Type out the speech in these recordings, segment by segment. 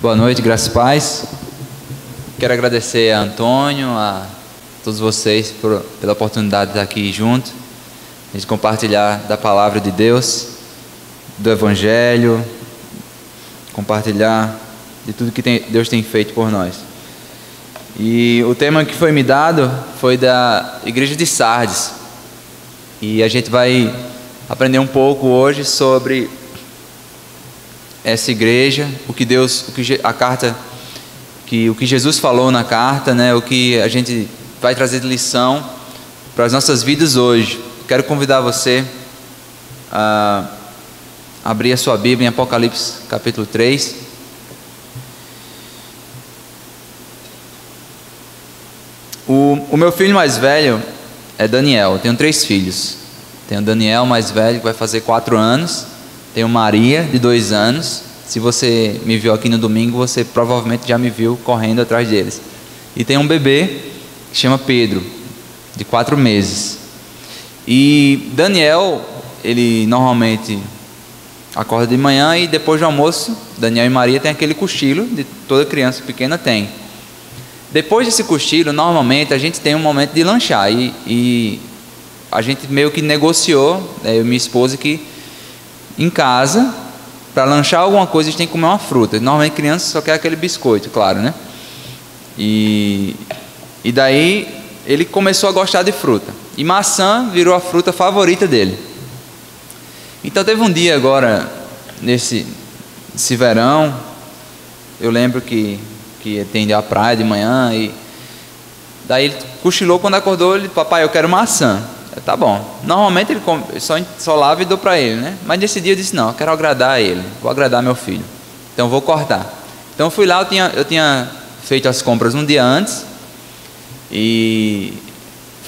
Boa noite, graças e paz. Quero agradecer a Antônio, a todos vocês pela oportunidade de estar aqui junto, de compartilhar da palavra de Deus, do Evangelho, compartilhar de tudo que Deus tem feito por nós. E o tema que foi me dado foi da igreja de Sardes. E a gente vai aprender um pouco hoje sobre essa igreja, o que Jesus falou na carta, né? O que a gente vai trazer de lição para as nossas vidas hoje. Quero convidar você a abrir a sua Bíblia em Apocalipse capítulo 3. O meu filho mais velho é Daniel. Eu tenho 3 filhos. Tenho Daniel mais velho, que vai fazer 4 anos. Tenho Maria, de 2 anos. Se você me viu aqui no domingo, você provavelmente já me viu correndo atrás deles. E tem um bebê que chama Pedro, de 4 meses. E Daniel, ele normalmente acorda de manhã e depois do almoço, Daniel e Maria têm aquele cochilo de toda criança pequena tem. Depois desse cochilo, normalmente a gente tem um momento de lanchar. E a gente meio que negociou, eu e minha esposa, que em casa, para lanchar alguma coisa, a gente tem que comer uma fruta. Normalmente criança só quer aquele biscoito, claro, né? E daí ele começou a gostar de fruta. E maçã virou a fruta favorita dele. Então teve um dia agora, nesse verão, eu lembro que tem à praia de manhã, e daí ele cochilou. Quando acordou, ele disse: papai, eu quero maçã. Tá bom. Normalmente ele só lava e dou para ele, né? Mas nesse dia eu disse: não, eu quero agradar a ele, vou agradar meu filho, então vou cortar. Então eu fui lá, eu tinha feito as compras um dia antes, e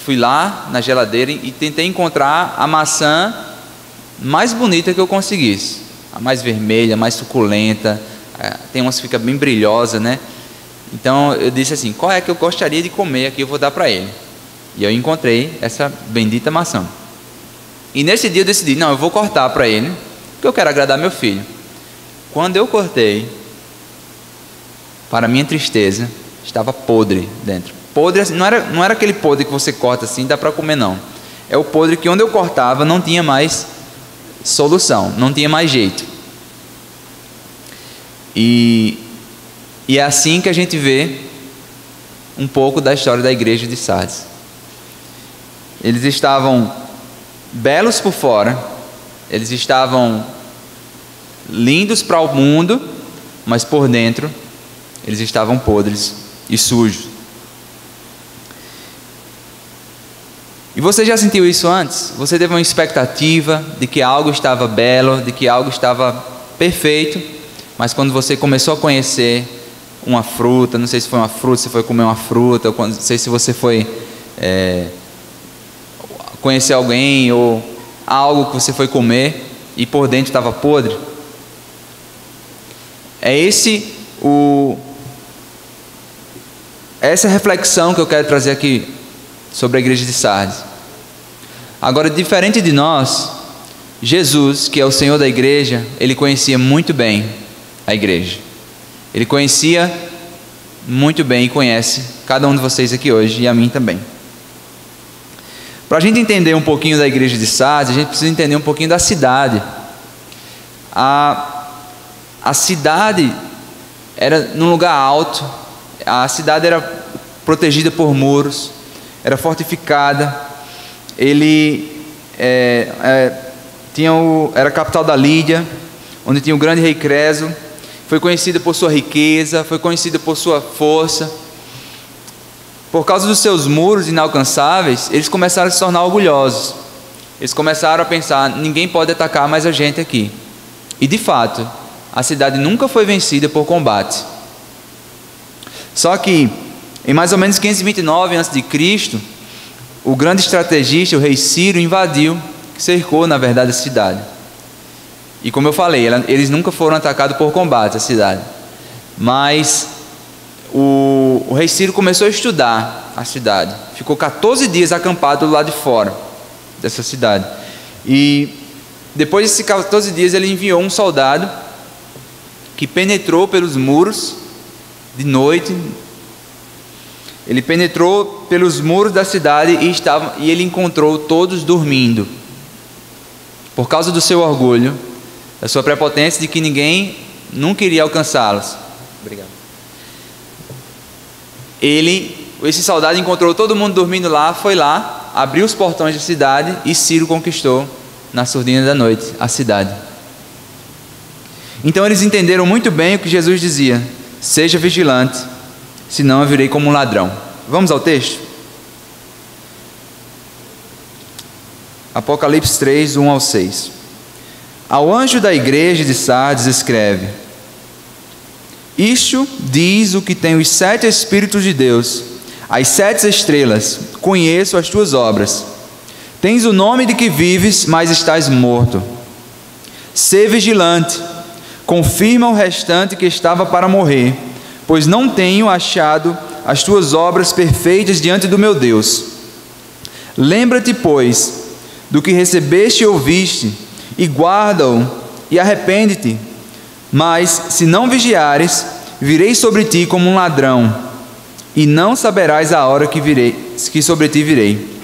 fui lá na geladeira e tentei encontrar a maçã mais bonita que eu conseguisse, a mais vermelha, mais suculenta. Tem umas que fica bem brilhosa, né? Então eu disse assim: qual é que eu gostaria de comer aqui, eu vou dar para ele. E eu encontrei essa bendita maçã. E nesse dia eu decidi: não, eu vou cortar para ele, porque eu quero agradar meu filho. Quando eu cortei, para minha tristeza, estava podre dentro. Podre, não era aquele podre que você corta assim, dá para comer, não. É o podre que onde eu cortava não tinha mais solução, não tinha mais jeito. E é assim que a gente vê um pouco da história da igreja de Sardes. Eles estavam belos por fora, eles estavam lindos para o mundo, mas por dentro eles estavam podres e sujos. E você já sentiu isso antes? Você teve uma expectativa de que algo estava belo, de que algo estava perfeito, mas quando você começou a conhecer uma fruta, não sei se foi uma fruta, se foi comer uma fruta, não sei se você foi conhecer alguém ou algo que você foi comer e por dentro estava podre. Essa reflexão que eu quero trazer aqui sobre a igreja de Sardes. Agora, diferente de nós, Jesus, que é o Senhor da igreja, ele conhecia muito bem a igreja. Ele conhecia muito bem e conhece cada um de vocês aqui hoje, e a mim também. Para a gente entender um pouquinho da igreja de Sardes, a gente precisa entender um pouquinho da cidade. A cidade era num lugar alto, a cidade era protegida por muros, era fortificada. Ele era a capital da Lídia, onde tinha o grande rei Creso. Foi conhecida por sua riqueza, foi conhecida por sua força. Por causa dos seus muros inalcançáveis, eles começaram a se tornar orgulhosos. Eles começaram a pensar: ninguém pode atacar mais a gente aqui. E de fato, a cidade nunca foi vencida por combate. Só que, em mais ou menos 529 a.C., o grande estrategista, o rei Ciro, invadiu, cercou na verdade a cidade. E como eu falei, eles nunca foram atacados por combate, a cidade. Mas o rei Ciro começou a estudar a cidade. Ficou 14 dias acampado do lado de fora dessa cidade. E depois desses 14 dias ele enviou um soldado que penetrou pelos muros de noite. Ele penetrou pelos muros da cidade e ele encontrou todos dormindo. Por causa do seu orgulho, da sua prepotência de que ninguém nunca iria alcançá-los. Obrigado. Esse soldado encontrou todo mundo dormindo lá, foi lá, abriu os portões da cidade e Ciro conquistou na surdina da noite a cidade. Então eles entenderam muito bem o que Jesus dizia: seja vigilante, senão eu virei como um ladrão. Vamos ao texto? Apocalipse 3, 1 ao 6. Ao anjo da igreja de Sardes escreve: isto diz o que tem os 7 Espíritos de Deus, as 7 estrelas. Conheço as tuas obras. Tens o nome de que vives, mas estás morto. Sê vigilante, confirma o restante que estava para morrer, pois não tenho achado as tuas obras perfeitas diante do meu Deus. Lembra-te, pois, do que recebeste e ouviste, e guarda-o, e arrepende-te. Mas, se não vigiares, virei sobre ti como um ladrão, e não saberás a hora que sobre ti virei.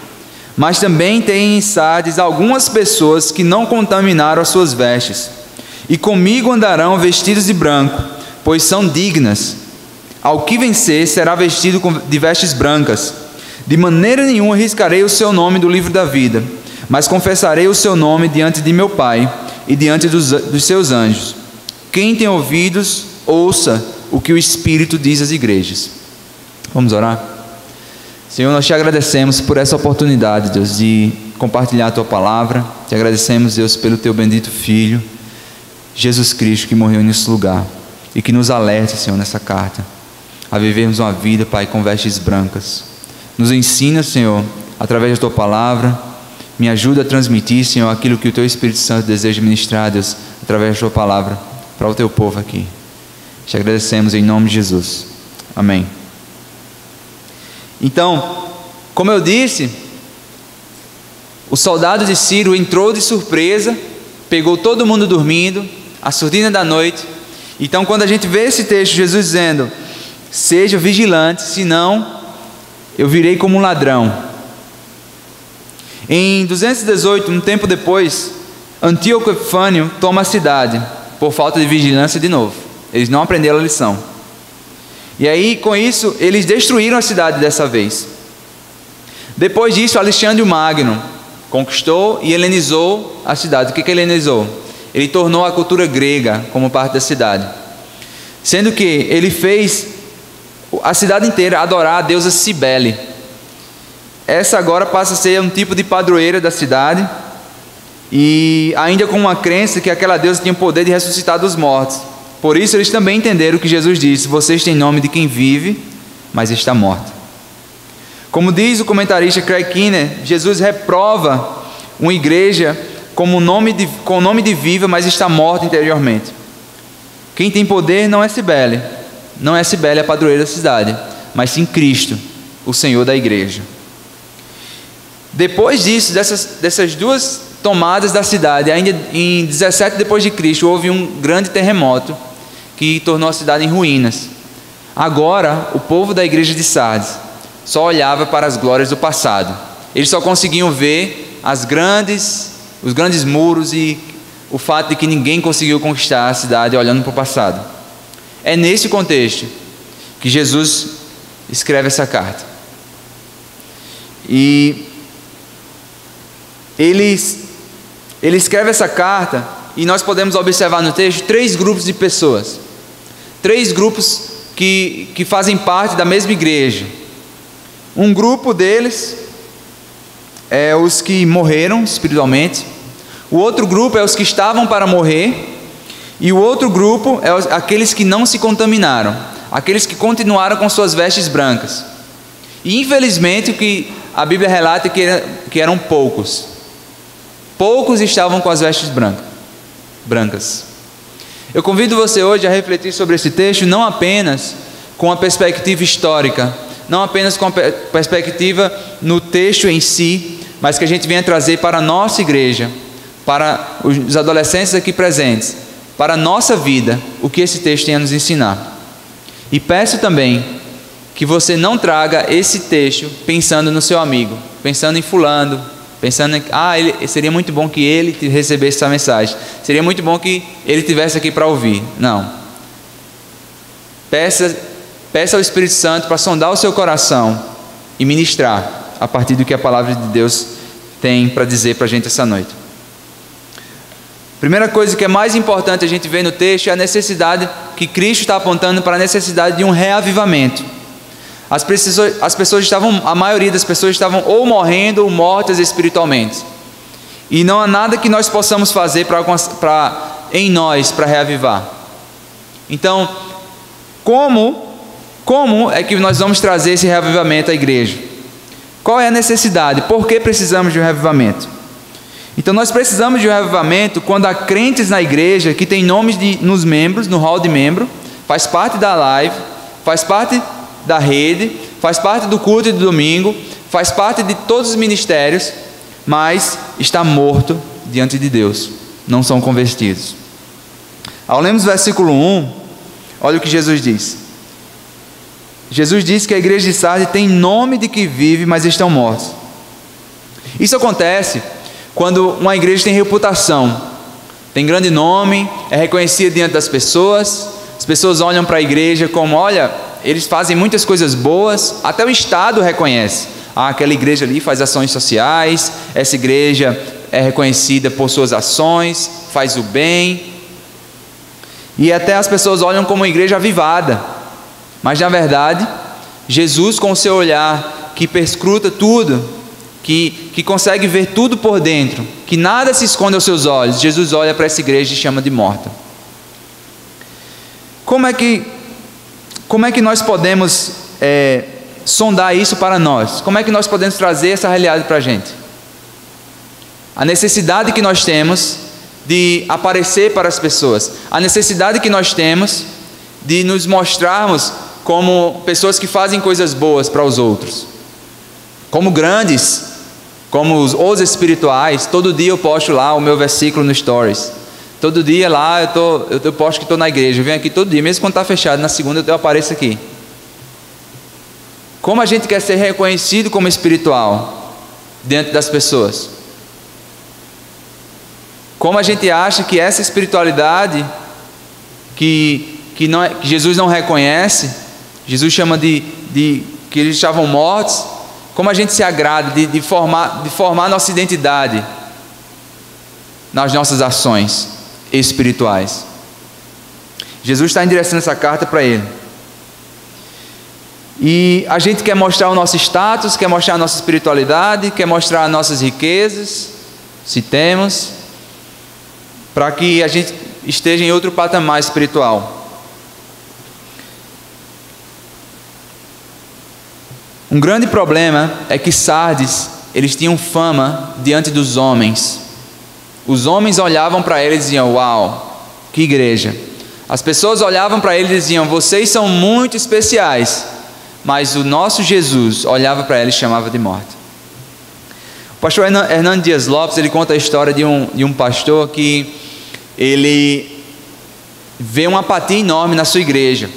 Mas também tem em Sardes algumas pessoas que não contaminaram as suas vestes, e comigo andarão vestidos de branco, pois são dignas. Ao que vencer será vestido de vestes brancas. De maneira nenhuma riscarei o seu nome do livro da vida, mas confessarei o seu nome diante de meu Pai e diante dos seus anjos. Quem tem ouvidos, ouça o que o Espírito diz às igrejas. Vamos orar? Senhor, nós te agradecemos por essa oportunidade, Deus, de compartilhar a tua palavra. Te agradecemos, Deus, pelo teu bendito Filho, Jesus Cristo, que morreu nesse lugar e que nos alerta, Senhor, nessa carta, a vivermos uma vida, Pai, com vestes brancas. Nos ensina, Senhor, através da tua palavra. Me ajuda a transmitir, Senhor, aquilo que o teu Espírito Santo deseja ministrar, Deus, através da tua palavra, para o teu povo aqui. Te agradecemos em nome de Jesus. Amém. Então, como eu disse, o soldado de Ciro entrou de surpresa, pegou todo mundo dormindo, a surdina da noite. Então, quando a gente vê esse texto, Jesus dizendo: seja vigilante, senão eu virei como um ladrão. Em 218, um tempo depois, Antíoco Epifânio toma a cidade, por falta de vigilância de novo. Eles não aprenderam a lição. E aí, com isso, eles destruíram a cidade dessa vez. Depois disso, Alexandre o Magno conquistou e helenizou a cidade. O que ele helenizou? Ele tornou a cultura grega como parte da cidade. Sendo que ele fez a cidade inteira adorar a deusa Cibele. Essa agora passa a ser um tipo de padroeira da cidade, e ainda com uma crença que aquela deusa tinha o poder de ressuscitar dos mortos. Por isso eles também entenderam que Jesus disse: vocês têm nome de quem vive, mas está morto. Como diz o comentarista Craig Keener, Jesus reprova uma igreja com o nome de viva, mas está morta interiormente. Quem tem poder não é Cibele, não é Cibele a padroeira da cidade, mas sim Cristo, o Senhor da igreja. Depois disso, dessas duas tomadas da cidade, ainda em 17 depois de Cristo, houve um grande terremoto que tornou a cidade em ruínas. Agora, o povo da igreja de Sardes só olhava para as glórias do passado. Eles só conseguiam ver os grandes muros e o fato de que ninguém conseguiu conquistar a cidade olhando para o passado. É nesse contexto que Jesus escreve essa carta. E ele escreve essa carta, e nós podemos observar no texto 3 grupos de pessoas. 3 grupos que fazem parte da mesma igreja. Um grupo deles é os que morreram espiritualmente. O outro grupo é os que estavam para morrer. E o outro grupo é aqueles que não se contaminaram, aqueles que continuaram com suas vestes brancas. E infelizmente o que a Bíblia relata é que eram poucos. Poucos estavam com as vestes brancas. Eu convido você hoje a refletir sobre esse texto, não apenas com a perspectiva histórica, não apenas com a perspectiva no texto em si, mas que a gente venha trazer para a nossa igreja, para os adolescentes aqui presentes, para a nossa vida o que esse texto tem a nos ensinar. E peço também que você não traga esse texto pensando no seu amigo, pensando em fulano, pensando em, seria muito bom que ele recebesse essa mensagem, seria muito bom que ele estivesse aqui para ouvir. Não. Peça ao Espírito Santo para sondar o seu coração e ministrar a partir do que a palavra de Deus tem para dizer para a gente essa noite. Primeira coisa que é mais importante a gente ver no texto é a necessidade que Cristo está apontando para a necessidade de um reavivamento. A maioria das pessoas estavam ou morrendo ou mortas espiritualmente. E não há nada que nós possamos fazer em nós para reavivar. Então, como é que nós vamos trazer esse reavivamento à igreja? Qual é a necessidade? Por que precisamos de um reavivamento? Então nós precisamos de um reavivamento quando há crentes na igreja que tem nomes nos membros, no hall de membro, faz parte da live, faz parte da rede, faz parte do culto de domingo, faz parte de todos os ministérios, mas está morto diante de Deus, não são convertidos. Ao lermos o versículo 1, olha o que Jesus diz. Jesus diz que a igreja de Sardes tem nome de que vive, mas estão mortos. Isso acontece quando uma igreja tem reputação, tem grande nome, é reconhecida diante das pessoas, as pessoas olham para a igreja como, olha, eles fazem muitas coisas boas, até o Estado reconhece. Aquela igreja ali faz ações sociais, essa igreja é reconhecida por suas ações, faz o bem, e até as pessoas olham como uma igreja avivada, mas na verdade, Jesus com o seu olhar que perscruta tudo, que consegue ver tudo por dentro, que nada se esconde aos seus olhos, Jesus olha para essa igreja e chama de morta. Como é que nós podemos sondar isso para nós? Como é que nós podemos trazer essa realidade para a gente? A necessidade que nós temos de aparecer para as pessoas, a necessidade que nós temos de nos mostrarmos como pessoas que fazem coisas boas para os outros, como grandes, como os espirituais. Todo dia eu posto lá o meu versículo no Stories, todo dia lá eu posto que estou na igreja, eu venho aqui todo dia, mesmo quando está fechado, na segunda eu apareço aqui. Como a gente quer ser reconhecido como espiritual diante das pessoas? Como a gente acha que essa espiritualidade que Jesus não reconhece, Jesus chama de que eles estavam mortos, como a gente se agrada de formar nossa identidade nas nossas ações espirituais. Jesus está endereçando essa carta para ele. E a gente quer mostrar o nosso status, quer mostrar a nossa espiritualidade, quer mostrar as nossas riquezas, se temos, para que a gente esteja em outro patamar espiritual. Um grande problema é que Sardes, eles tinham fama diante dos homens. Os homens olhavam para eles e diziam, uau, que igreja. As pessoas olhavam para eles e diziam, vocês são muito especiais. Mas o nosso Jesus olhava para eles e chamava de morte. O pastor Hernando Dias Lopes, ele conta a história de um pastor que ele vê uma apatia enorme na sua igreja.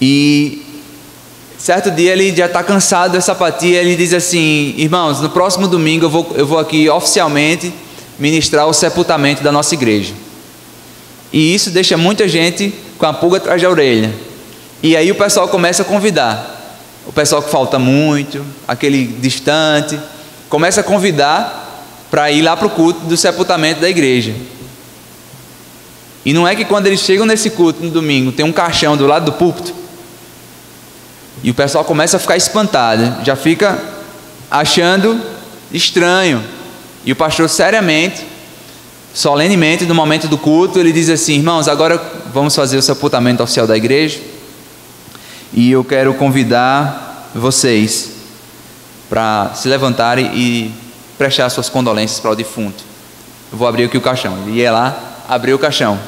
E certo dia ele já está cansado dessa apatia, ele diz assim, irmãos, no próximo domingo eu vou aqui oficialmente ministrar o sepultamento da nossa igreja. E isso deixa muita gente com a pulga atrás da orelha. E aí o pessoal começa a convidar, o pessoal que falta muito, aquele distante, começa a convidar para ir lá para o culto do sepultamento da igreja. E não é que quando eles chegam nesse culto no domingo, tem um caixão do lado do púlpito, e o pessoal começa a ficar espantado, já fica achando estranho. E o pastor seriamente, solenemente, no momento do culto, ele diz assim, irmãos, agora vamos fazer o sepultamento oficial da igreja, e eu quero convidar vocês para se levantarem e prestar suas condolências para o defunto. Eu vou abrir aqui o caixão. Ele ia lá, abriu o caixão,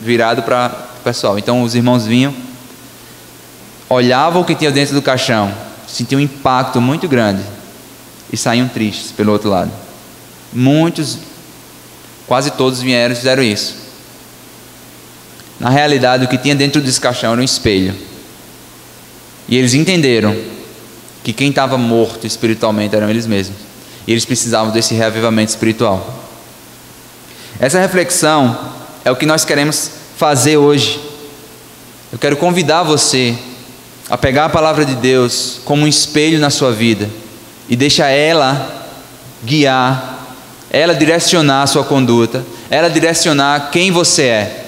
virado para o pessoal. Então os irmãos vinham, olhavam o que tinha dentro do caixão, sentiam um impacto muito grande e saíam tristes pelo outro lado. Muitos, quase todos vieram e fizeram isso. Na realidade, o que tinha dentro desse caixão era um espelho. E eles entenderam que quem estava morto espiritualmente eram eles mesmos. E eles precisavam desse reavivamento espiritual. Essa reflexão é o que nós queremos fazer hoje. Eu quero convidar você a pegar a palavra de Deus como um espelho na sua vida e deixar ela guiar, ela direcionar a sua conduta, ela direcionar quem você é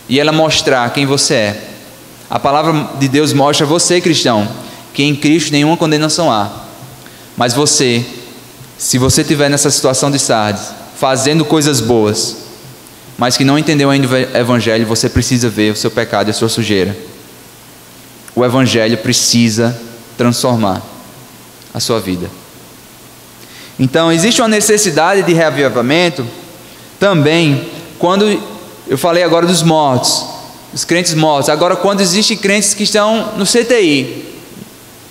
e ela mostrar quem você é. A palavra de Deus mostra a você, cristão, que em Cristo nenhuma condenação há. Mas você, se você estiver nessa situação de Sardes, fazendo coisas boas, mas que não entendeu ainda o Evangelho, você precisa ver o seu pecado e a sua sujeira. O Evangelho precisa transformar a sua vida. Então, existe uma necessidade de reavivamento também quando eu falei agora dos mortos, os crentes mortos. Agora, quando existem crentes que estão no CTI,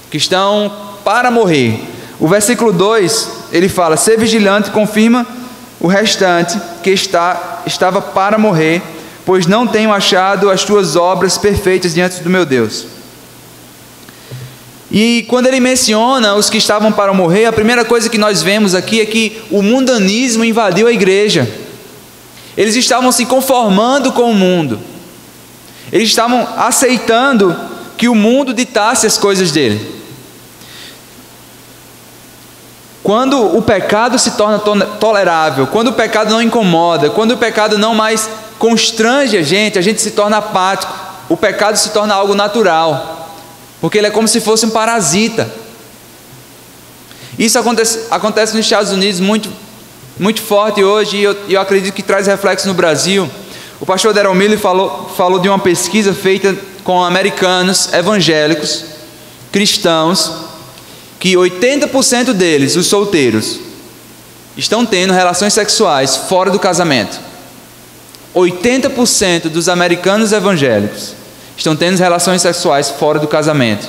que estão para morrer. O versículo 2, ele fala: ser vigilante, confirma o restante que estava para morrer, pois não tenho achado as tuas obras perfeitas diante do meu Deus. E quando ele menciona os que estavam para morrer, a primeira coisa que nós vemos aqui é que o mundanismo invadiu a igreja. Eles estavam se conformando com o mundo. Eles estavam aceitando que o mundo ditasse as coisas dele. Quando o pecado se torna tolerável, quando o pecado não incomoda, quando o pecado não mais constrange a gente se torna apático. O pecado se torna algo natural, porque ele é como se fosse um parasita. Isso acontece nos Estados Unidos muito forte hoje, e eu acredito que traz reflexo no Brasil. O pastor Daryl Miller falou de uma pesquisa feita com americanos evangélicos, cristãos, que 80% deles, os solteiros, estão tendo relações sexuais fora do casamento. 80% dos americanos evangélicos estão tendo relações sexuais fora do casamento.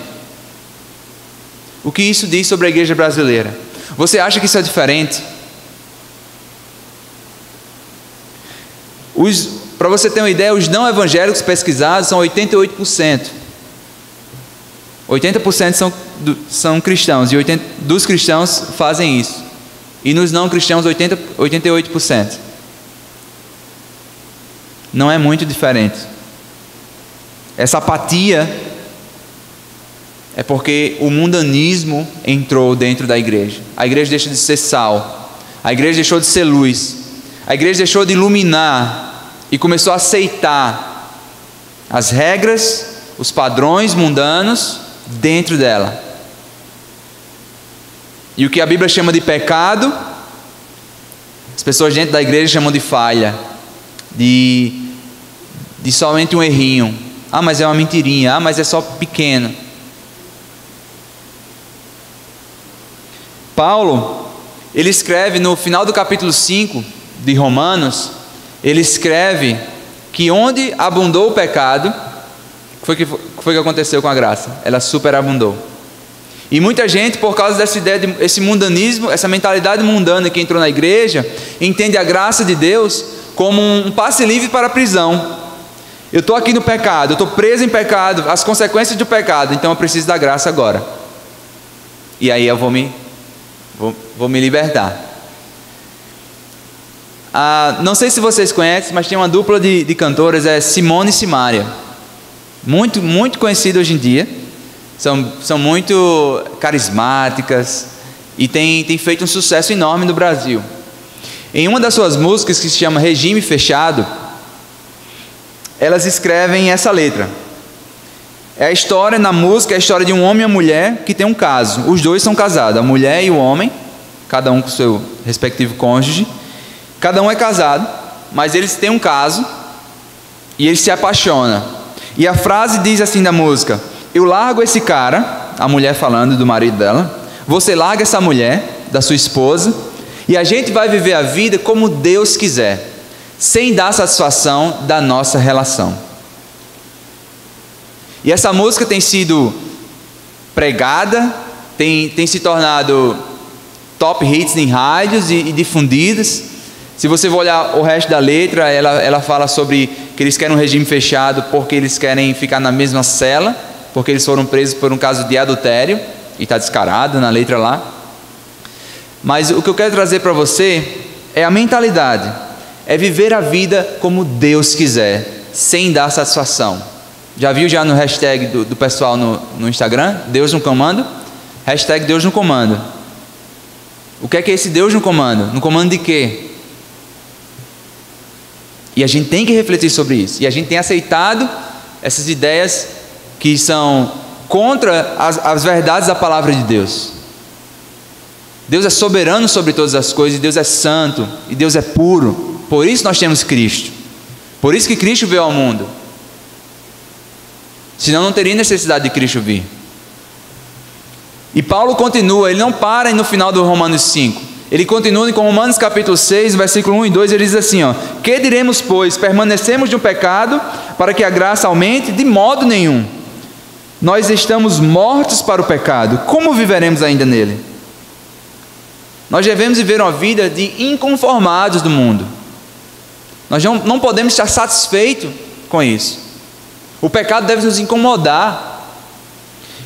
O que isso diz sobre a igreja brasileira? Você acha que isso é diferente? Para você ter uma ideia, os não evangélicos pesquisados são 88%. 80% são cristãos, e 80% dos cristãos fazem isso. E nos não cristãos, 88%. Não é muito diferente. Essa apatia é porque o mundanismo entrou dentro da igreja. A igreja deixou de ser sal. A igreja deixou de ser luz. A igreja deixou de iluminar e começou a aceitar as regras, os padrões mundanos dentro dela. E o que a Bíblia chama de pecado, as pessoas dentro da igreja chamam de falha, de somente um errinho. Ah, mas é uma mentirinha. Ah, mas é só pequeno. Paulo, ele escreve no final do capítulo 5 de Romanos, ele escreve que onde abundou o pecado, foi que aconteceu com a graça? Ela superabundou. E muita gente, por causa dessa ideia, esse mundanismo, essa mentalidade mundana que entrou na igreja, entende a graça de Deus como um passe livre para a prisão. Eu estou aqui no pecado, eu estou preso em pecado, as consequências do pecado, então eu preciso da graça agora. E aí eu vou me libertar. Não sei se vocês conhecem, mas tem uma dupla de cantoras, é Simone e Simaria. Muito, muito conhecida hoje em dia. São muito carismáticas e tem feito um sucesso enorme no Brasil. Em uma das suas músicas, que se chama Regime Fechado, elas escrevem essa letra. É a história na música, é a história de um homem e uma mulher que tem um caso. Os dois são casados, a mulher e o homem, cada um com seu respectivo cônjuge. Cada um é casado, mas eles têm um caso e eles se apaixonam. E a frase diz assim da música: eu largo esse cara, a mulher falando do marido dela, você larga essa mulher, da sua esposa, e a gente vai viver a vida como Deus quiser, sem dar satisfação da nossa relação. E essa música tem sido pregada, tem se tornado top hits em rádios e difundidas. Se você for olhar o resto da letra, ela fala sobre que eles querem um regime fechado porque eles querem ficar na mesma cela, porque eles foram presos por um caso de adultério, e está descarado na letra lá. Mas o que eu quero trazer para você é a mentalidade, é viver a vida como Deus quiser, sem dar satisfação. Já viu já no hashtag do pessoal no Instagram? Deus no comando? Hashtag Deus no comando. O que é esse Deus no comando? No comando de quê? E a gente tem que refletir sobre isso. E a gente tem aceitado essas ideias que são contra as verdades da palavra de Deus. Deus é soberano sobre todas as coisas, e Deus é santo, e Deus é puro. Por isso nós temos Cristo. Por isso que Cristo veio ao mundo. Senão não teria necessidade de Cristo vir. E Paulo continua, ele não para no final do Romanos 5. Ele continua com Romanos capítulo 6, versículo 1 e 2, ele diz assim, que diremos, pois? Permanecemos no pecado para que a graça aumente? De modo nenhum. Nós estamos mortos para o pecado. Como viveremos ainda nele? Nós devemos viver uma vida de inconformados do mundo. Nós não podemos estar satisfeitos com isso. O pecado deve nos incomodar.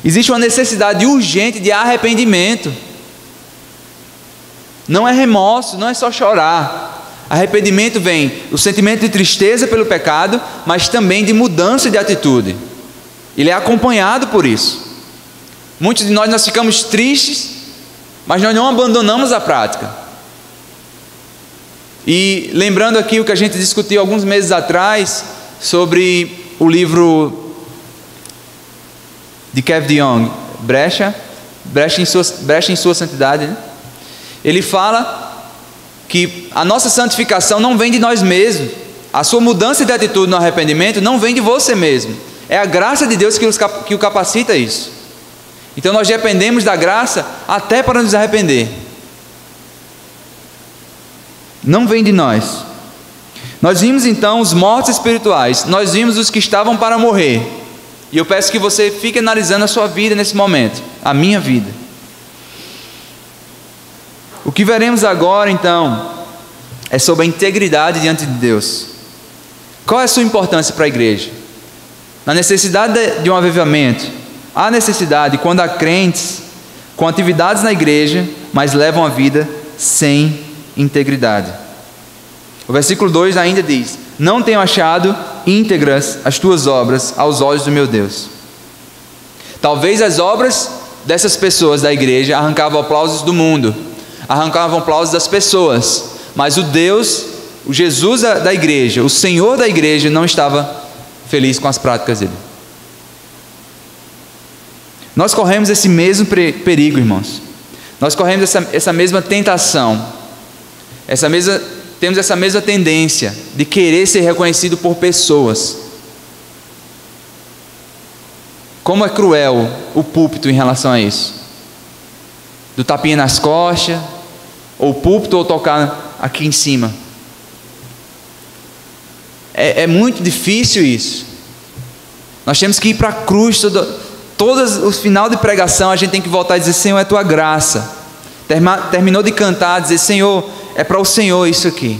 Existe uma necessidade urgente de arrependimento. Não é remorso, não é só chorar. Arrependimento vem o sentimento de tristeza pelo pecado, mas também de mudança de atitude. Ele é acompanhado por isso. Muitos de nós ficamos tristes, mas nós não abandonamos a prática. E lembrando aqui o que a gente discutiu alguns meses atrás sobre o livro de Kevin DeYoung, Brecha em Sua Santidade, né? Ele fala que a nossa santificação não vem de nós mesmos. A sua mudança de atitude no arrependimento não vem de você mesmo. É a graça de Deus que o capacita a isso. Então nós dependemos da graça até para nos arrepender. Não vem de nós. Nós vimos então os mortos espirituais. Nós vimos os que estavam para morrer. E eu peço que você fique analisando a sua vida nesse momento. A minha vida. O que veremos agora então é sobre a integridade diante de Deus. Qual é a sua importância para a igreja? Na necessidade de um avivamento, há necessidade quando há crentes com atividades na igreja, mas levam a vida sem integridade. O versículo 2 ainda diz: não tenho achado íntegras as tuas obras aos olhos do meu Deus. Talvez as obras dessas pessoas da igreja arrancavam aplausos do mundo, arrancavam aplausos das pessoas, mas o Deus, o Jesus da igreja, o Senhor da igreja não estava feliz com as práticas dele. Nós corremos esse mesmo perigo, irmãos. Nós corremos essa mesma tentação, temos essa mesma tendência de querer ser reconhecido por pessoas. Como é cruel o púlpito em relação a isso. Do tapinha nas costas, ou púlpito, ou tocar aqui em cima. É muito difícil isso. Nós temos que ir para a cruz. O final de pregação a gente tem que voltar e dizer: Senhor, é tua graça. Terminou de cantar, dizer: Senhor, é para o Senhor isso aqui.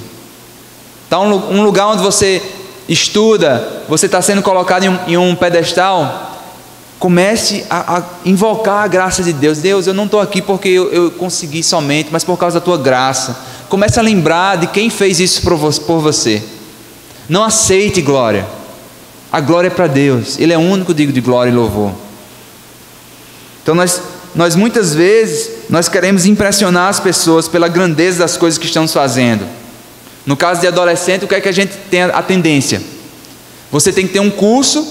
Está um lugar onde você estuda, você está sendo colocado em um pedestal. Comece a invocar a graça de Deus. Deus, eu não estou aqui porque eu consegui somente, mas por causa da tua graça. Comece a lembrar de quem fez isso por você. Não aceite glória. A glória é para Deus. Ele é o único digno de glória e louvor. Então nós muitas vezes nós queremos impressionar as pessoas pela grandeza das coisas que estamos fazendo. No caso de adolescente, o que é que a gente tem a tendência? Você tem que ter um curso,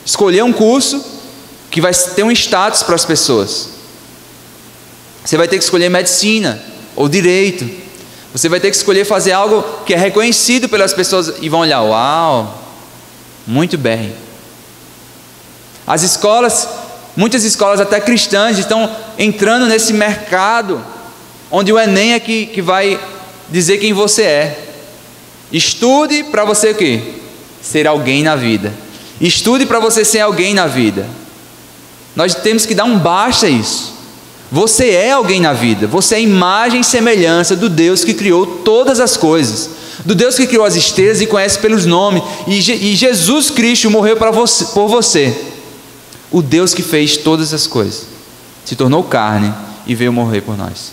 escolher um curso que vai ter um status para as pessoas. Você vai ter que escolher medicina ou direito. Você vai ter que escolher fazer algo que é reconhecido pelas pessoas e vão olhar: uau, muito bem. As escolas, muitas escolas até cristãs, estão entrando nesse mercado onde o Enem é que vai dizer quem você é. Estude para você o quê? Ser alguém na vida. Estude para você ser alguém na vida. Nós temos que dar um basta a isso. Você é alguém na vida. Você é a imagem e semelhança do Deus que criou todas as coisas. do Deus que criou as estrelas e conhece pelos nomes, e Jesus Cristo morreu por você, o Deus que fez todas as coisas, se tornou carne e veio morrer por nós.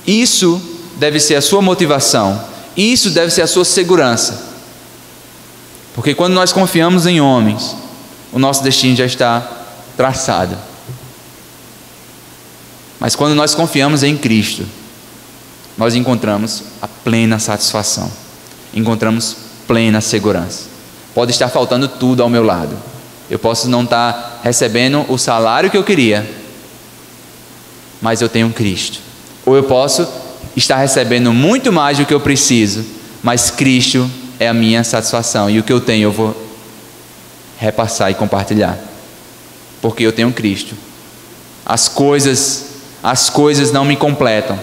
Isso deve ser a sua motivação, isso deve ser a sua segurança, porque quando nós confiamos em homens, o nosso destino já está traçado. Mas quando nós confiamos em Cristo, nós encontramos a plena satisfação, encontramos plena segurança. Pode estar faltando tudo ao meu lado, eu posso não estar recebendo o salário que eu queria, mas eu tenho Cristo. Ou eu posso estar recebendo muito mais do que eu preciso, mas Cristo é a minha satisfação, e o que eu tenho eu vou repassar e compartilhar, porque eu tenho Cristo. As coisas não me completam,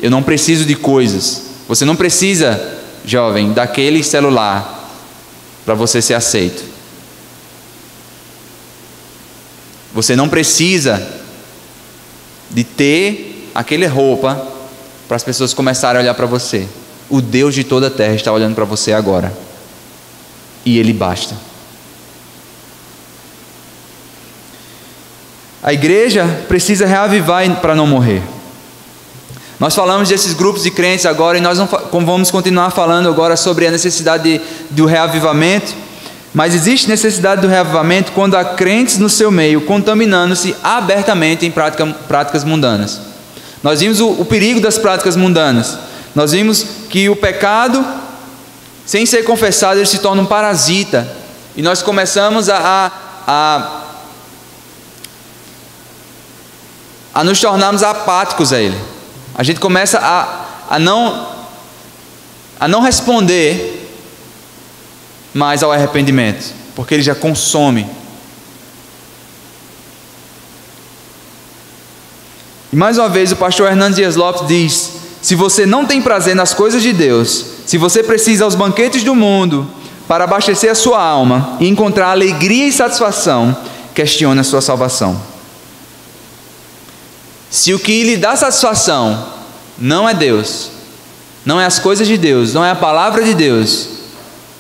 eu não preciso de coisas. Você não precisa, jovem, daquele celular para você ser aceito. Você não precisa de ter aquela roupa para as pessoas começarem a olhar para você. O Deus de toda a terra está olhando para você agora, e Ele basta. A igreja precisa reavivar para não morrer. Nós falamos desses grupos de crentes agora, e nós vamos continuar falando agora sobre a necessidade do reavivamento. Mas existe necessidade do reavivamento quando há crentes no seu meio contaminando-se abertamente em práticas mundanas. Nós vimos o perigo das práticas mundanas. Nós vimos que o pecado, sem ser confessado, ele se torna um parasita, e nós começamos a nos tornarmos apáticos a ele. A gente começa a não responder mais ao arrependimento, porque ele já consome. E mais uma vez o pastor Hernandes Dias Lopes diz: se você não tem prazer nas coisas de Deus, se você precisa aos banquetes do mundo para abastecer a sua alma e encontrar alegria e satisfação, questione a sua salvação. Se o que lhe dá satisfação não é Deus, não é as coisas de Deus, não é a palavra de Deus,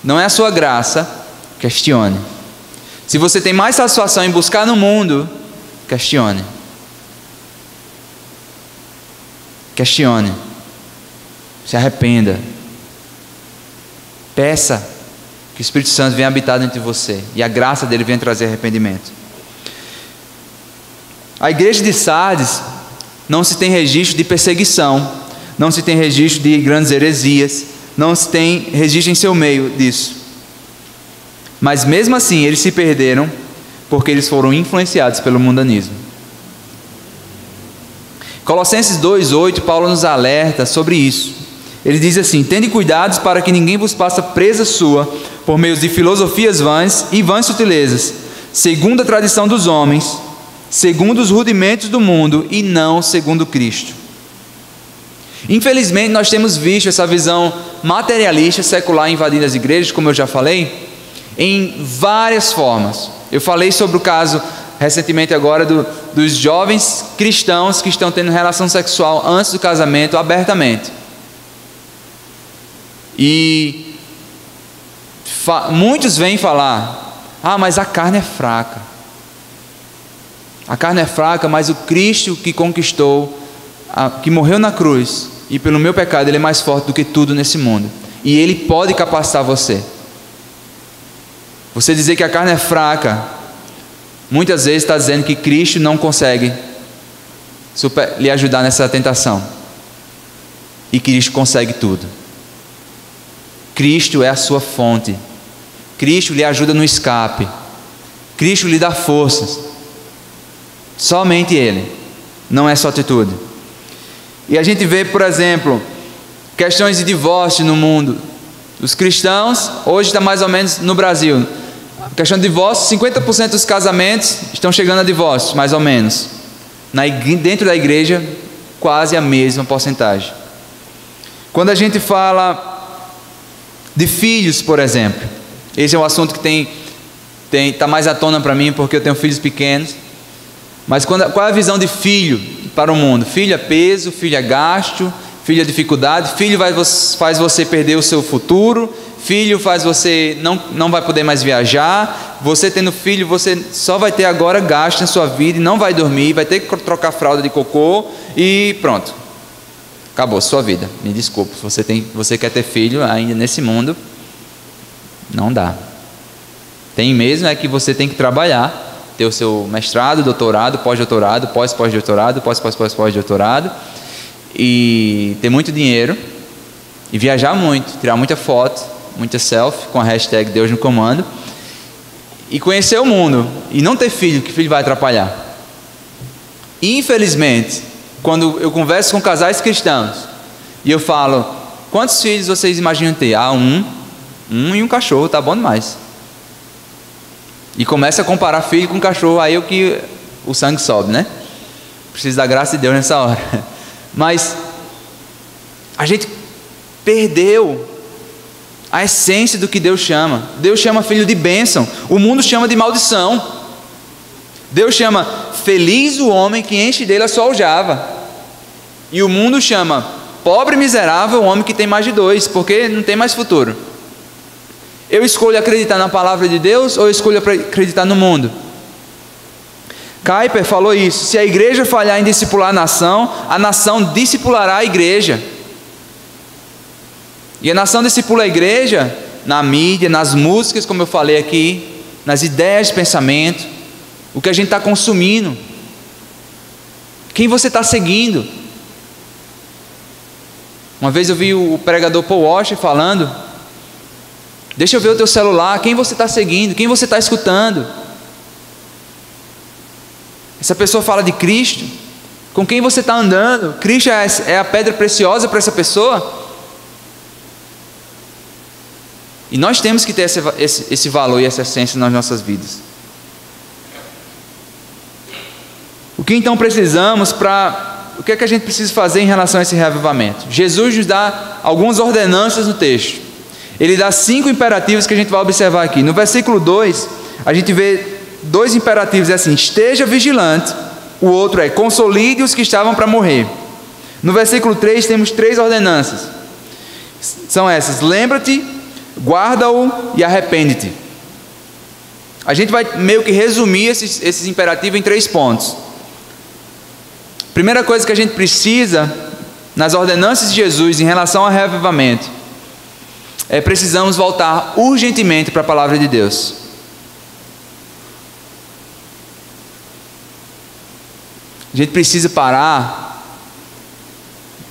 não é a sua graça, questione. Se você tem mais satisfação em buscar no mundo, questione. Questione. Se arrependa. Peça que o Espírito Santo venha habitar dentro de você, e a graça dele venha trazer arrependimento. A igreja de Sardes não se tem registro de perseguição, não se tem registro de grandes heresias, não se tem registro em seu meio disso. Mas mesmo assim eles se perderam, porque eles foram influenciados pelo mundanismo. Colossenses 2:8, Paulo nos alerta sobre isso. Ele diz assim: tende cuidados para que ninguém vos faça presa sua por meio de filosofias vãs e vãs sutilezas, segundo a tradição dos homens, segundo os rudimentos do mundo e não segundo Cristo. Infelizmente nós temos visto essa visão materialista secular invadindo as igrejas, como eu já falei, em várias formas. Eu falei sobre o caso recentemente agora dos jovens cristãos que estão tendo relação sexual antes do casamento abertamente. E muitos vêm falar: ah, mas a carne é fraca. A carne é fraca, mas o Cristo que conquistou, que morreu na cruz, e pelo meu pecado ele é mais forte do que tudo nesse mundo, e ele pode capacitar você. Você dizer que a carne é fraca, muitas vezes está dizendo que Cristo não consegue lhe ajudar nessa tentação, e Cristo consegue tudo. Cristo é a sua fonte, Cristo lhe ajuda no escape, Cristo lhe dá forças. Somente Ele, não é sua atitude. E a gente vê, por exemplo, questões de divórcio no mundo. Os cristãos, hoje está mais ou menos no Brasil, a questão de divórcio, 50% dos casamentos estão chegando a divórcio, mais ou menos. Dentro da igreja, quase a mesma porcentagem. Quando a gente fala de filhos, por exemplo, esse é um assunto que está mais à tona para mim, porque eu tenho filhos pequenos. Mas qual é a visão de filho para o mundo? Filho é peso, filho é gasto, Filho é dificuldade, filho faz você perder o seu futuro, filho faz você não vai poder mais viajar. Você tendo filho, você só vai ter agora gasto na sua vida e não vai dormir, vai ter que trocar fralda de cocô e pronto. Acabou sua vida. Me desculpe, se você quer ter filho ainda nesse mundo, não dá. Tem mesmo é que você tem que trabalhar, ter o seu mestrado, doutorado, pós-doutorado, pós-pós-doutorado, pós-pós-pós-pós-doutorado, e ter muito dinheiro, e viajar muito, tirar muita foto, muita selfie, com a hashtag Deus no comando, e conhecer o mundo, e não ter filho, que filho vai atrapalhar. Infelizmente, quando eu converso com casais cristãos, e eu falo, quantos filhos vocês imaginam ter? Um e um cachorro, tá bom demais. E começa a comparar filho com cachorro, aí o sangue sobe, né? Precisa da graça de Deus nessa hora. Mas a gente perdeu a essência do que Deus chama. Deus chama filho de bênção, o mundo chama de maldição. Deus chama feliz o homem que enche dele a sua aljava, e o mundo chama pobre e miserável o homem que tem mais de dois, porque não tem mais futuro. Eu escolho acreditar na palavra de Deus ou eu escolho acreditar no mundo? Kuyper falou isso: se a igreja falhar em discipular a nação discipulará a igreja. E a nação discipula a igreja na mídia, nas músicas, como eu falei aqui, nas ideias de pensamento, o que a gente está consumindo, quem você está seguindo. Uma vez eu vi o pregador Paul Washer falando: deixa eu ver o teu celular, quem você está seguindo, quem você está escutando. Essa pessoa fala de Cristo, com quem você está andando? Cristo é a pedra preciosa para essa pessoa? E nós temos que ter esse valor e essa essência nas nossas vidas. O que então precisamos o que é que a gente precisa fazer em relação a esse reavivamento? Jesus nos dá algumas ordenanças no texto. Ele dá 5 imperativos que a gente vai observar aqui. No versículo 2, a gente vê 2 imperativos, é assim: esteja vigilante. O outro é: consolide os que estavam para morrer. No versículo 3 temos 3 ordenanças. São essas: lembra-te, guarda-o e arrepende-te. A gente vai meio que resumir esses imperativos em 3 pontos. Primeira coisa que a gente precisa nas ordenanças de Jesus em relação ao reavivamento é: precisamos voltar urgentemente para a palavra de Deus. A gente precisa parar,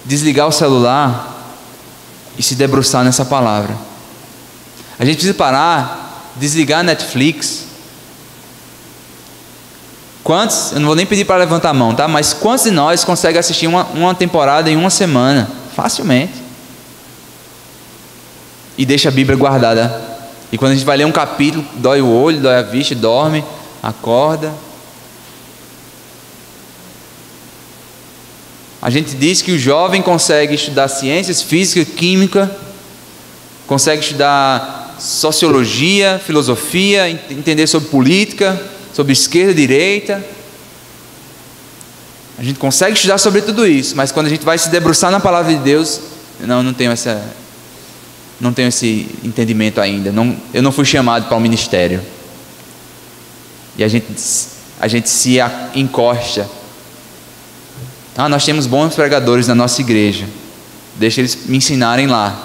desligar o celular e se debruçar nessa palavra. A gente precisa parar, desligar a Netflix. Quantos, eu não vou nem pedir para levantar a mão, tá? Mas quantos de nós conseguem assistir uma temporada em uma semana? Facilmente. E deixa a Bíblia guardada. E quando a gente vai ler um capítulo, dói o olho, dói a vista, dorme, acorda. A gente diz que o jovem consegue estudar ciências, física, química, consegue estudar sociologia, filosofia, entender sobre política, sobre esquerda e direita. A gente consegue estudar sobre tudo isso, mas quando a gente vai se debruçar na palavra de Deus, não tenho esse entendimento ainda. Eu não fui chamado para o ministério. E a gente se encosta. Nós temos bons pregadores na nossa igreja, deixa eles me ensinarem lá.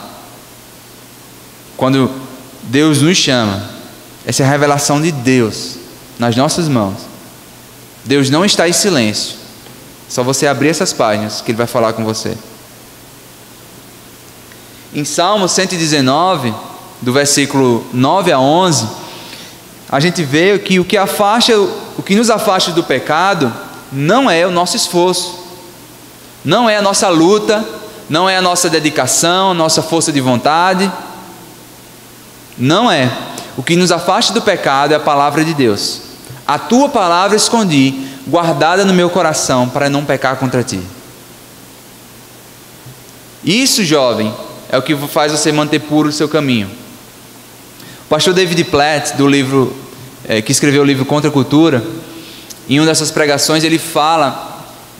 Quando Deus nos chama, essa é a revelação de Deus nas nossas mãos. Deus não está em silêncio. Só você abrir essas páginas que Ele vai falar com você. Em Salmo 119, do versículo 9 a 11, a gente vê que o que nos afasta do pecado não é o nosso esforço, não é a nossa luta, não é a nossa dedicação, a nossa força de vontade. Não é. O que nos afasta do pecado é a palavra de Deus. A tua palavra escondi, guardada no meu coração, para não pecar contra ti. Isso, jovem, é o que faz você manter puro o seu caminho. O pastor David Platt, do livro, que escreveu o livro Contra a Cultura, em uma dessas pregações ele fala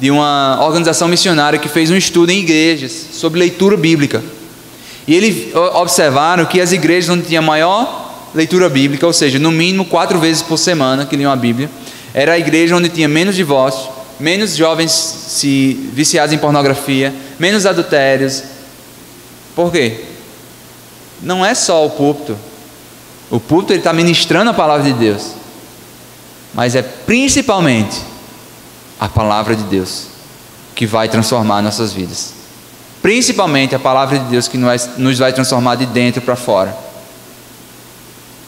de uma organização missionária que fez um estudo em igrejas sobre leitura bíblica. E eles observaram que as igrejas onde tinha maior leitura bíblica, ou seja, no mínimo 4 vezes por semana que liam a Bíblia, era a igreja onde tinha menos divórcio, menos jovens se viciados em pornografia, menos adultérios. Por quê? Não é só o púlpito. O púlpito ele está ministrando a palavra de Deus, mas é principalmente a palavra de Deus que vai transformar nossas vidas. Principalmente a palavra de Deus que nos vai transformar de dentro para fora.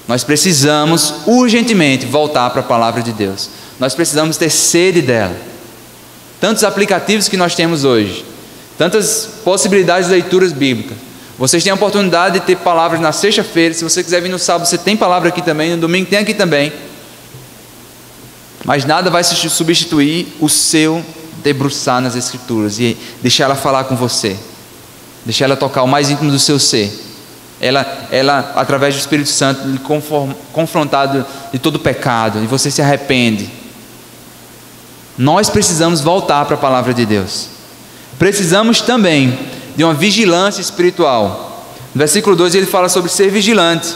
Nós precisamos urgentemente voltar para a palavra de Deus. Nós precisamos ter sede dela. Tantos aplicativos que nós temos hoje, tantas possibilidades de leituras bíblicas. Vocês têm a oportunidade de ter palavras na sexta-feira. Se você quiser vir no sábado, você tem palavra aqui também. No domingo tem aqui também. Mas nada vai substituir o seu debruçar nas Escrituras e deixar ela falar com você, deixar ela tocar o mais íntimo do seu ser. Ela através do Espírito Santo, lhe confrontado de todo pecado, e você se arrepende. Nós precisamos voltar para a palavra de Deus. Precisamos também de uma vigilância espiritual. No versículo 2 ele fala sobre ser vigilante,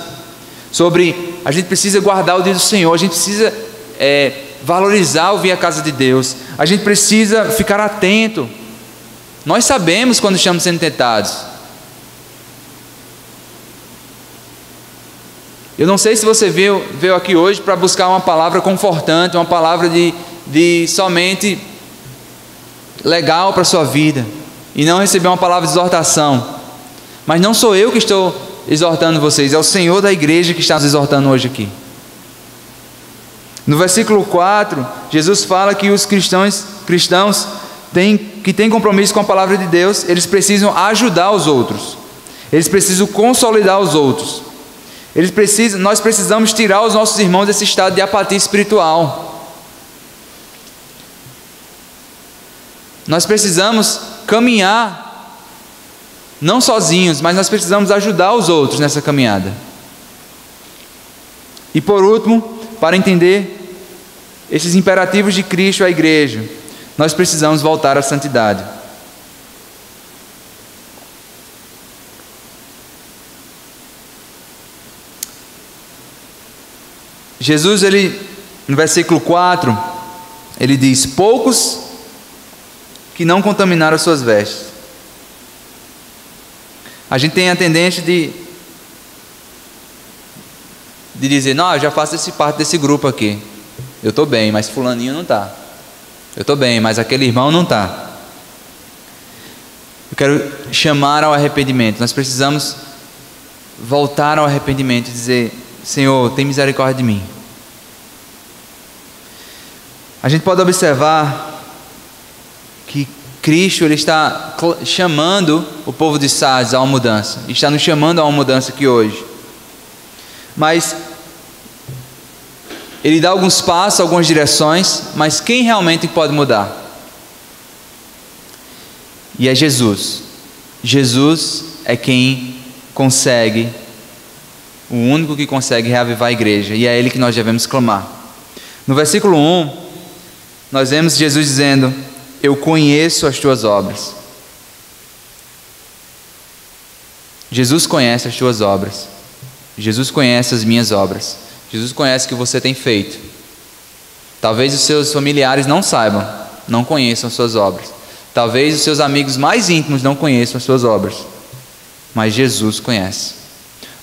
sobre a gente precisa guardar o dia do Senhor, a gente precisa valorizar o vir à casa de Deus, a gente precisa ficar atento. Nós sabemos quando estamos sendo tentados. Eu não sei se você veio aqui hoje para buscar uma palavra confortante, uma palavra de somente legal para a sua vida, e não receber uma palavra de exortação. Mas não sou eu que estou exortando vocês, é o Senhor da igreja que está nos exortando hoje aqui. No versículo 4, Jesus fala que os cristãos que têm compromisso com a palavra de Deus, eles precisam ajudar os outros, eles precisam consolidar os outros, nós precisamos tirar os nossos irmãos desse estado de apatia espiritual. Nós precisamos caminhar, não sozinhos, mas nós precisamos ajudar os outros nessa caminhada. E por último, para entender esses imperativos de Cristo à igreja, nós precisamos voltar à santidade. Jesus, no versículo 4, ele diz: poucos que não contaminaram as suas vestes. A gente tem a tendência de dizer: não, eu já faço parte desse grupo aqui, eu estou bem, mas fulaninho não está. Eu estou bem, mas aquele irmão não está. Eu quero chamar ao arrependimento. Nós precisamos voltar ao arrependimento e dizer: Senhor, tem misericórdia de mim. A gente pode observar que Cristo ele está chamando o povo de Sardes a uma mudança, está nos chamando a uma mudança aqui hoje. Mas ele dá alguns passos, algumas direções, mas quem realmente pode mudar? E é Jesus. Jesus é quem consegue, o único que consegue reavivar a igreja, e é Ele que nós devemos clamar. No versículo 1, nós vemos Jesus dizendo: eu conheço as tuas obras. Jesus conhece as tuas obras. Jesus conhece as minhas obras. Jesus conhece o que você tem feito. Talvez os seus familiares não saibam, não conheçam as suas obras. Talvez os seus amigos mais íntimos não conheçam as suas obras. Mas Jesus conhece.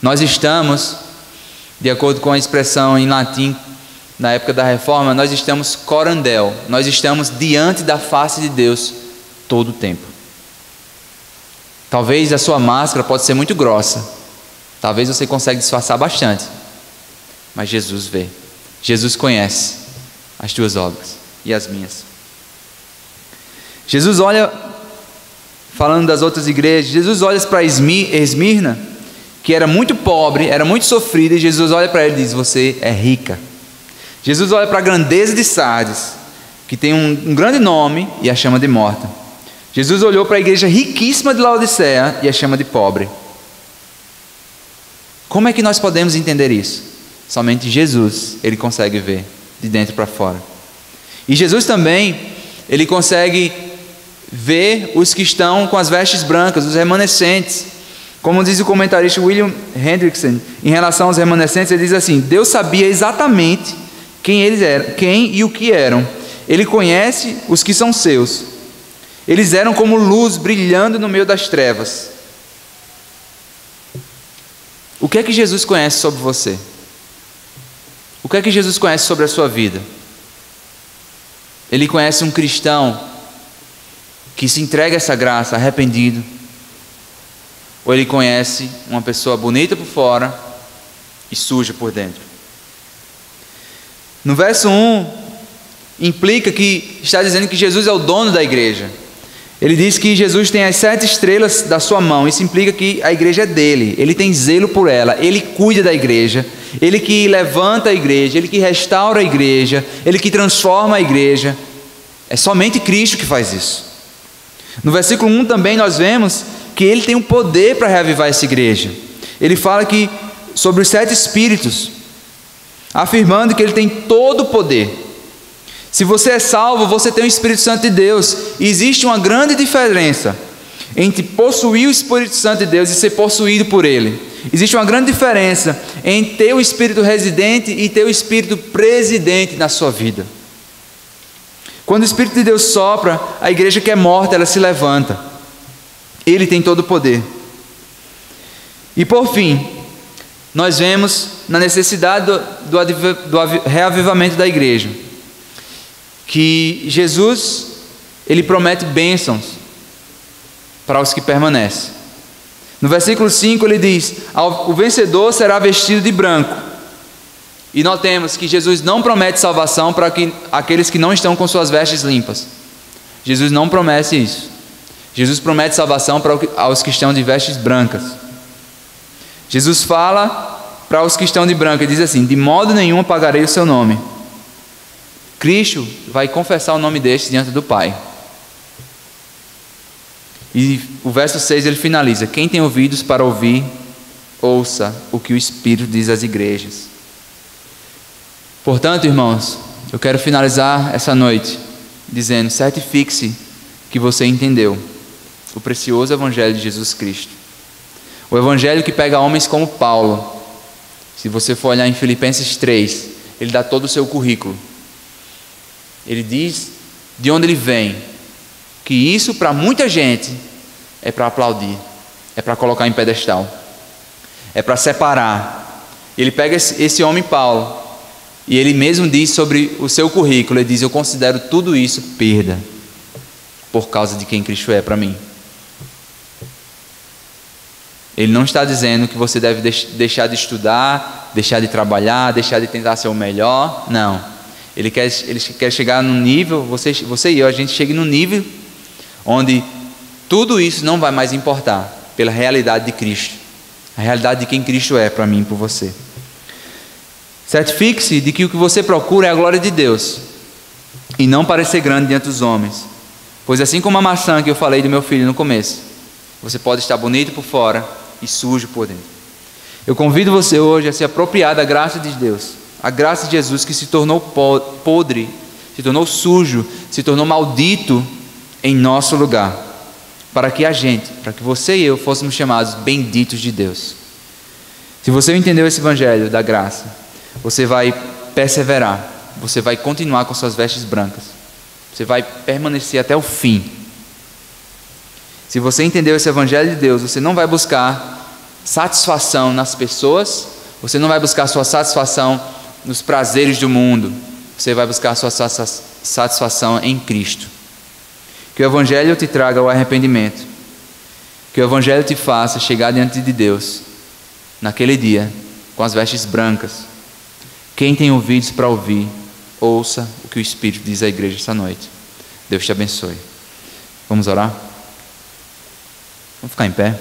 Nós estamos, de acordo com a expressão em latim, na época da reforma, nós estamos corandel. Nós estamos diante da face de Deus todo o tempo. Talvez a sua máscara pode ser muito grossa. Talvez você consiga disfarçar bastante. Mas Jesus vê. Jesus conhece as tuas obras e as minhas. Jesus olha, falando das outras igrejas, Jesus olha para Esmirna, que era muito pobre, era muito sofrida, e Jesus olha para ela e diz: você é rica. Jesus olha para a grandeza de Sardes, que tem um grande nome, e a chama de morta. Jesus olhou para a igreja riquíssima de Laodiceia e a chama de pobre. Como é que nós podemos entender isso? Somente Jesus, Ele consegue ver de dentro para fora. E Jesus também Ele consegue ver os que estão com as vestes brancas, os remanescentes. Como diz o comentarista William Hendrickson, em relação aos remanescentes, ele diz assim: Deus sabia exatamente quem eles eram, quem e o que eram. Ele conhece os que são seus. Eles eram como luz brilhando no meio das trevas. O que é que Jesus conhece sobre você? O que é que Jesus conhece sobre a sua vida? Ele conhece um cristão que se entrega a essa graça, arrependido? Ou ele conhece uma pessoa bonita por fora e suja por dentro? No verso 1, implica que está dizendo que Jesus é o dono da igreja. Ele diz que Jesus tem as 7 estrelas da sua mão. Isso implica que a igreja é dele. Ele tem zelo por ela. Ele cuida da igreja. Ele que levanta a igreja. Ele que restaura a igreja. Ele que transforma a igreja. É somente Cristo que faz isso. No versículo 1 também nós vemos que ele tem o poder para reavivar essa igreja. Ele fala que sobre os 7 espíritos, afirmando que ele tem todo o poder. Se você é salvo, você tem o Espírito Santo de Deus. E existe uma grande diferença entre possuir o Espírito Santo de Deus e ser possuído por ele. Existe uma grande diferença em ter o Espírito residente e ter o Espírito presidente na sua vida. Quando o Espírito de Deus sopra, a igreja que é morta, ela se levanta. Ele tem todo o poder. E por fim, nós vemos na necessidade do reavivamento da igreja, que Jesus, ele promete bênçãos para os que permanecem. No versículo 5 ele diz: o vencedor será vestido de branco. E notemos que Jesus não promete salvação para aqueles que não estão com suas vestes limpas. Jesus não promete isso. Jesus promete salvação aos que estão de vestes brancas. Jesus fala para os que estão de branco, ele diz assim: de modo nenhum apagarei o seu nome. Cristo vai confessar o nome deste diante do Pai. E o verso 6 ele finaliza: quem tem ouvidos para ouvir, ouça o que o Espírito diz às igrejas. Portanto, irmãos, eu quero finalizar essa noite dizendo: certifique-se que você entendeu o precioso Evangelho de Jesus Cristo. O Evangelho que pega homens como Paulo. Se você for olhar em Filipenses 3, ele dá todo o seu currículo. Ele diz de onde ele vem, que isso para muita gente é para aplaudir, é para colocar em pedestal, é para separar. Ele pega esse homem Paulo, e ele mesmo diz sobre o seu currículo, ele diz: eu considero tudo isso perda, por causa de quem Cristo é para mim. Ele não está dizendo que você deve deixar de estudar, deixar de trabalhar, deixar de tentar ser o melhor, não. Ele quer chegar num nível, você e eu, a gente chega num nível onde tudo isso não vai mais importar, pela realidade de Cristo, a realidade de quem Cristo é para mim e por você. Certifique-se de que o que você procura é a glória de Deus, e não parecer grande diante dos homens, pois assim como a maçã que eu falei do meu filho no começo, você pode estar bonito por fora e sujo por dentro. Eu convido você hoje a se apropriar da graça de Deus, a graça de Jesus que se tornou podre, se tornou sujo, se tornou maldito em nosso lugar, para que você e eu fôssemos chamados benditos de Deus. Se você entendeu esse Evangelho da graça, você vai perseverar, você vai continuar com suas vestes brancas, você vai permanecer até o fim. Se você entendeu esse Evangelho de Deus, você não vai buscar satisfação nas pessoas, você não vai buscar sua satisfação nos prazeres do mundo, você vai buscar sua satisfação em Cristo. Que o Evangelho te traga o arrependimento, que o Evangelho te faça chegar diante de Deus naquele dia com as vestes brancas. Quem tem ouvidos para ouvir, ouça o que o Espírito diz à igreja essa noite. Deus te abençoe. Vamos orar? Vamos ficar em pé.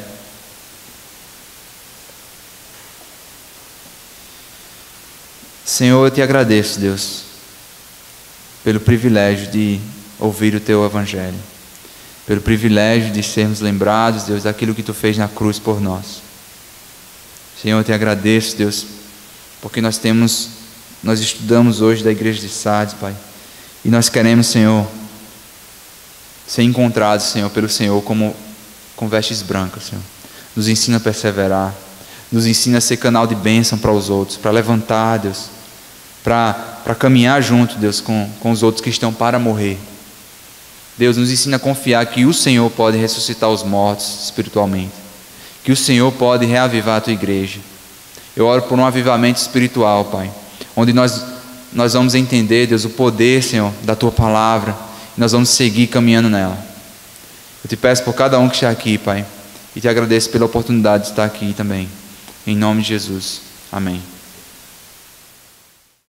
Senhor, eu te agradeço, Deus, pelo privilégio de ouvir o Teu Evangelho, pelo privilégio de sermos lembrados, Deus, daquilo que Tu fez na cruz por nós. Senhor, eu te agradeço, Deus, porque nós estudamos hoje da igreja de Sardes, Pai, e nós queremos, Senhor, ser encontrados, Senhor, pelo Senhor com vestes brancas, Senhor. Nos ensina a perseverar, nos ensina a ser canal de bênção para os outros, para levantar, Deus, para caminhar junto, Deus, com os outros que estão para morrer. Deus, nos ensina a confiar que o Senhor pode ressuscitar os mortos espiritualmente, que o Senhor pode reavivar a tua igreja. Eu oro por um avivamento espiritual, Pai, onde nós vamos entender, Deus, o poder, Senhor, da tua palavra, e nós vamos seguir caminhando nela. Eu te peço por cada um que está aqui, Pai, e te agradeço pela oportunidade de estar aqui também. Em nome de Jesus. Amém.